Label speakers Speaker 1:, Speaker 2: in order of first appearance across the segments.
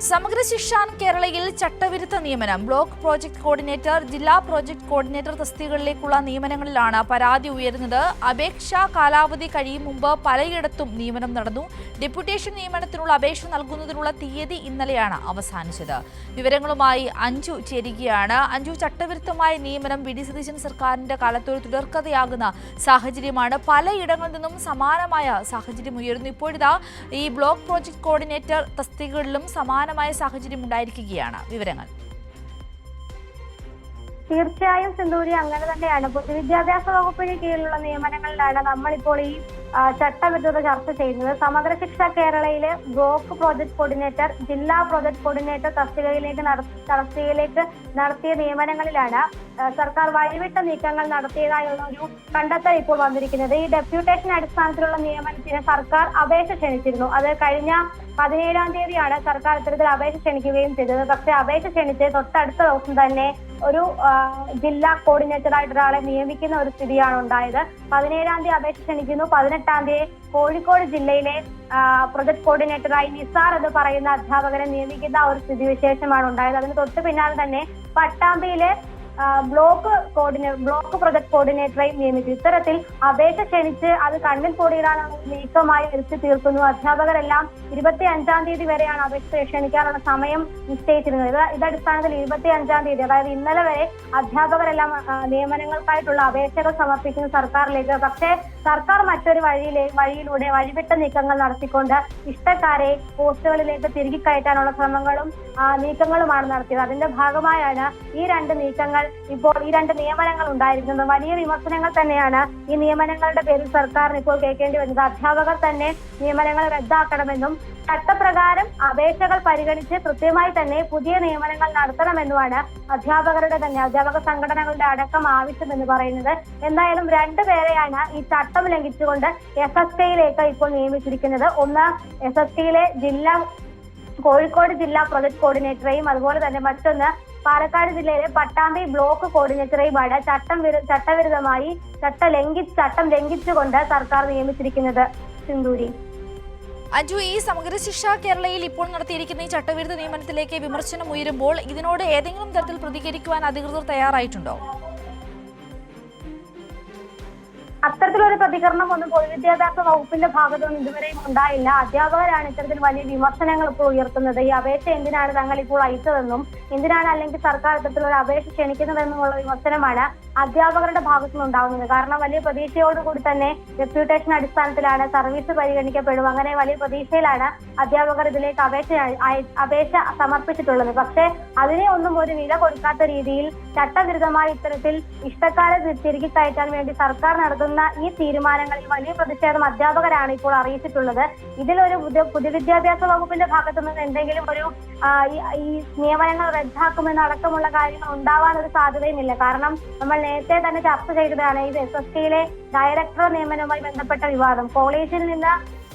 Speaker 1: സമഗ്ര ശിക്ഷാൻ കേരളയിൽ ചട്ടവിരുദ്ധ നിയമനം ബ്ലോക്ക് പ്രോജക്ട് കോർഡിനേറ്റർ, ജില്ലാ പ്രോജക്ട് കോർഡിനേറ്റർ തസ്തികകളിലേക്കുള്ള നിയമനങ്ങളിലാണ് പരാതി ഉയരുന്നത്. അപേക്ഷാ കാലാവധി കഴിയും മുമ്പ് പലയിടത്തും നിയമനം നടന്നു. ഡെപ്യൂട്ടേഷൻ നിയമനത്തിനുള്ള അപേക്ഷ നൽകുന്നതിനുള്ള തീയതി ഇന്നലെയാണ് അവസാനിച്ചത്. വിവരങ്ങളുമായി അഞ്ജു ചേരുകയാണ്. അഞ്ജു, ചട്ടവിരുദ്ധമായ നിയമനം വി ഡി സതീശൻ സർക്കാരിന്റെ കാലത്ത് ഒരു തുടർക്കഥയാകുന്ന സാഹചര്യമാണ്. പലയിടങ്ങളിൽ നിന്നും സമാനമായ സാഹചര്യം ഉയരുന്നു. ഇപ്പോഴിതാ ഈ ബ്ലോക്ക് പ്രോജക്ട് കോർഡിനേറ്റർ തസ്തികകളിലും സമാനമായ സാഹചര്യം ഉണ്ടായിരിക്കുകയാണ്. വിവരങ്ങൾ
Speaker 2: തീർച്ചയായും സിന്ധൂരി, അങ്ങനെ തന്നെയാണ്. പൊതുവിദ്യാഭ്യാസ വകുപ്പിന് കീഴിലുള്ള നിയമനങ്ങളിലാണ് നമ്മളിപ്പോൾ ഈ ചട്ടവിരുദ്ധത ചർച്ച ചെയ്യുന്നത്. സമഗ്ര ശിക്ഷ കേരളയിലെ ബ്ലോക്ക് പ്രോജക്ട് കോർഡിനേറ്റർ, ജില്ലാ പ്രോജക്ട് കോർഡിനേറ്റർ തസ്തികയിലേക്ക് നടത്തിയ നിയമനങ്ങളിലാണ് സർക്കാർ വഴിവിട്ട നീക്കങ്ങൾ നടത്തിയതായുള്ള ഒരു കണ്ടെത്തൽ ഇപ്പോൾ വന്നിരിക്കുന്നത്. ഈ ഡെപ്യൂട്ടേഷൻ അടിസ്ഥാനത്തിലുള്ള നിയമനത്തിന് സർക്കാർ അപേക്ഷ ക്ഷണിച്ചിരുന്നു. അത് കഴിഞ്ഞ 17-ാം തീയതിയാണ് സർക്കാർ ഇത്തരത്തിൽ അപേക്ഷ ക്ഷണിക്കുകയും ചെയ്തത്. പക്ഷെ അപേക്ഷ ക്ഷണിച്ച് തൊട്ടടുത്ത ദിവസം തന്നെ ഒരു ജില്ലാ കോർഡിനേറ്ററായിട്ട് ഒരാളെ നിയമിക്കുന്ന ഒരു സ്ഥിതിയാണ് ഉണ്ടായത്. 17-ാം തീയതി അപേക്ഷ ക്ഷണിക്കുന്നു. 18-ാം തീയതി കോഴിക്കോട് ജില്ലയിലെ പ്രൊജക്ട് കോർഡിനേറ്ററായി നിസാർ എന്ന് പറയുന്ന അധ്യാപകരെ നിയമിക്കുന്ന ഒരു സ്ഥിതിവിശേഷമാണ് ഉണ്ടായത്. അതിന് തൊട്ട് പിന്നാലെ തന്നെ പട്ടാമ്പിയിലെ ബ്ലോക്ക് പ്രൊജക്ട് കോർഡിനേറ്ററായി നിയമിച്ചു. ഇത്തരത്തിൽ അപേക്ഷ ക്ഷണിച്ച് അത് കണ്ണിൽ പൊടിയിടാനുള്ള നീക്കമായി വരുത്തി തീർക്കുന്നു. അധ്യാപകരെല്ലാം 25-ാം തീയതി വരെയാണ് അപേക്ഷ ക്ഷണിക്കാനുള്ള സമയം നിശ്ചയിച്ചിരുന്നത്. ഇതടിസ്ഥാനത്തിൽ 25-ാം തീയതി, അതായത് ഇന്നലെ വരെ അധ്യാപകരെല്ലാം നിയമനങ്ങൾക്കായിട്ടുള്ള അപേക്ഷകൾ സമർപ്പിക്കുന്നു സർക്കാരിലേക്ക്. പക്ഷേ സർക്കാർ മറ്റൊരു വഴിയിലൂടെ വഴിവിട്ട നീക്കങ്ങൾ നടത്തിക്കൊണ്ട് ഇഷ്ടക്കാരെ പോസ്റ്റുകളിലേക്ക് തിരികെ കയറ്റാനുള്ള ശ്രമങ്ങളും നീക്കങ്ങളുമാണ് നടത്തിയത്. അതിന്റെ ഭാഗമായാണ് ഈ രണ്ട് നിയമനങ്ങൾ ഉണ്ടായിരിക്കുന്നത്. വലിയ വിമർശനങ്ങൾ തന്നെയാണ് ഈ നിയമനങ്ങളുടെ പേരിൽ സർക്കാരിന് ഇപ്പോൾ കേൾക്കേണ്ടി വരുന്നത്. അധ്യാപകർ തന്നെ നിയമനങ്ങൾ റദ്ദാക്കണമെന്നും ചട്ടപ്രകാരം അപേക്ഷകൾ പരിഗണിച്ച് കൃത്യമായി തന്നെ പുതിയ നിയമനങ്ങൾ നടത്തണമെന്നുമാണ് അധ്യാപക സംഘടനകളുടെ അടക്കം ആവശ്യമെന്ന് പറയുന്നത്. എന്തായാലും രണ്ടുപേരെയാണ് ഈ ചട്ടം ലംഘിച്ചുകൊണ്ട് SSKയിലേക്ക് ഇപ്പോൾ നിയമിച്ചിരിക്കുന്നത്. ഒന്ന് SSKയിലെ കോഴിക്കോട് ജില്ലാ പ്രൊജക്ട് കോർഡിനേറ്ററെയും അതുപോലെ തന്നെ മറ്റൊന്ന് പാലക്കാട് ജില്ലയിലെ പട്ടാമ്പി ബ്ലോക്ക് കോർഡിനേറ്ററെയുമാണ് ചട്ടവിരുദ്ധമായി ചട്ടം ലംഘിച്ചുകൊണ്ട് സർക്കാർ നിയമിച്ചിരിക്കുന്നത്. സിന്ധൂരി,
Speaker 1: അഞ്ജു, ഈ സമഗ്ര ശിക്ഷ കേരളയിൽ ഇപ്പോൾ നടത്തിയിരിക്കുന്ന ഈ ചട്ടവിരുദ്ധ നിയമനത്തിലേക്ക് വിമർശനം ഉയരുമ്പോൾ ഇതിനോട് ഏതെങ്കിലും തരത്തിൽ പ്രതികരിക്കുവാൻ അധികൃതർ തയ്യാറായിട്ടുണ്ടോ?
Speaker 2: അത്തരത്തിലൊരു പ്രതികരണം ഒന്നും പൊതുവിദ്യാഭ്യാസ വകുപ്പിന്റെ ഭാഗത്തുനിന്നും ഇതുവരെയും ഉണ്ടായില്ല. അധ്യാപകരാണ് ഇത്തരത്തിൽ വലിയ വിമർശനങ്ങൾ ഇപ്പോൾ ഉയർത്തുന്നത്. ഈ അപേക്ഷ എന്തിനാണ് തങ്ങൾ ഇപ്പോൾ അയച്ചതെന്നും എന്തിനാണ് അല്ലെങ്കിൽ സർക്കാർ ഇത്തരത്തിലൊരു അപേക്ഷ ക്ഷണിക്കുന്നതെന്നുമുള്ള വിമർശനമാണ് അധ്യാപകരുടെ ഭാഗത്തുനിന്നുണ്ടാകുന്നത്. കാരണം വലിയ പ്രതീക്ഷയോടുകൂടി തന്നെ ഡെപ്യൂട്ടേഷൻ അടിസ്ഥാനത്തിലാണ് സർവീസ് പരിഗണിക്കപ്പെടും. അങ്ങനെ വലിയ പ്രതീക്ഷയിലാണ് അധ്യാപകർ ഇതിലേക്ക് അപേക്ഷ സമർപ്പിച്ചിട്ടുള്ളത്. പക്ഷേ അതിനെ ഒന്നും ഒരു വില കൊടുക്കാത്ത രീതിയിൽ ചട്ടവിരുദ്ധമായി ഇത്തരത്തിൽ ഇഷ്ടക്കാരെ തിരികെ കയറ്റാൻ വേണ്ടി സർക്കാർ നടത്തുന്ന ഈ തീരുമാനങ്ങളിൽ വലിയ പ്രതിഷേധം അധ്യാപകരാണ് ഇപ്പോൾ അറിയിച്ചിട്ടുള്ളത്. ഇതിലൊരു പൊതുവിദ്യാഭ്യാസ വകുപ്പിന്റെ ഭാഗത്തുനിന്ന് എന്തെങ്കിലും ഒരു ഈ നിയമനങ്ങൾ റദ്ദാക്കുമെന്നടക്കമുള്ള കാര്യങ്ങൾ ഉണ്ടാവാനൊരു സാധ്യതയുമില്ല. കാരണം നമ്മൾ നേരത്തെ തന്നെ ചർച്ച ചെയ്തതാണ് ഈ SSKയിലെ ഡയറക്ടർ നിയമനവുമായി ബന്ധപ്പെട്ട വിവാദം.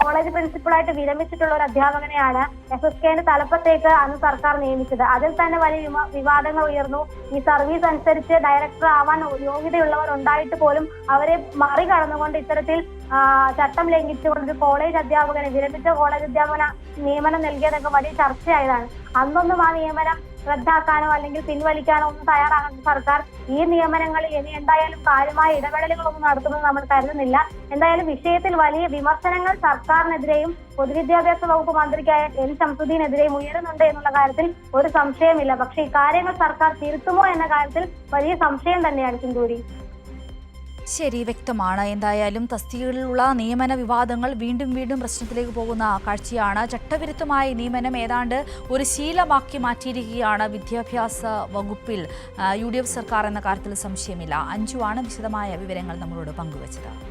Speaker 2: കോളേജ് പ്രിൻസിപ്പളായിട്ട് വിരമിച്ചിട്ടുള്ള ഒരു അധ്യാപകനെയാണ് SSKന്റെ തലപ്പത്തേക്ക് അന്ന് സർക്കാർ നിയമിച്ചത്. അതിൽ തന്നെ വലിയ വിവാദങ്ങൾ ഉയർന്നു. ഈ സർവീസ് അനുസരിച്ച് ഡയറക്ടർ ആവാൻ യോഗ്യതയുള്ളവർ ഉണ്ടായിട്ട് പോലും അവരെ മറികടന്നുകൊണ്ട് ഇത്തരത്തിൽ ചട്ടം ലംഘിച്ചുകൊണ്ട് ഒരു വിരമിച്ച കോളേജ് അധ്യാപകന നിയമനം നൽകിയതൊക്കെ വലിയ ചർച്ചയായതാണ്. അന്നൊന്നും ആ നിയമനം റദ്ദാക്കാനോ അല്ലെങ്കിൽ പിൻവലിക്കാനോ ഒന്നും തയ്യാറാകാത്ത സർക്കാർ ഈ നിയമനങ്ങളിൽ ഇനി എന്തായാലും കാര്യമായ ഇടപെടലുകളൊന്നും നടത്തുമെന്ന് നമ്മൾ കരുതുന്നില്ല. എന്തായാലും വിഷയത്തിൽ വലിയ വിമർശനങ്ങൾ സർക്കാരിനെതിരെയും പൊതുവിദ്യാഭ്യാസ വകുപ്പ് മന്ത്രിക്കായ N. ശംസുദ്ദീനെതിരെയും ഉയരുന്നുണ്ട് എന്നുള്ള കാര്യത്തിൽ ഒരു സംശയമില്ല. പക്ഷേ ഇക്കാര്യങ്ങൾ സർക്കാർ തിരുത്തുമോ എന്ന കാര്യത്തിൽ വലിയ സംശയം തന്നെയാണ് സിന്ധൂരി.
Speaker 1: ശരി, വ്യക്തമാണ്. എന്തായാലും തസ്തികകളിലുള്ള നിയമന വിവാദങ്ങൾ വീണ്ടും പ്രശ്നത്തിലേക്ക് പോകുന്ന കാഴ്ചയാണ്. ചട്ടവിരുദ്ധമായ നിയമനം ഏതാണ്ട് ഒരു ശീലമാക്കി മാറ്റിയിരിക്കുകയാണ് വിദ്യാഭ്യാസ വകുപ്പിൽ UDF സർക്കാർ എന്ന കാര്യത്തിൽ സംശയമില്ല. അഞ്ജുവാണ് വിശദമായ വിവരങ്ങൾ നമ്മളോട് പങ്കുവച്ചത്.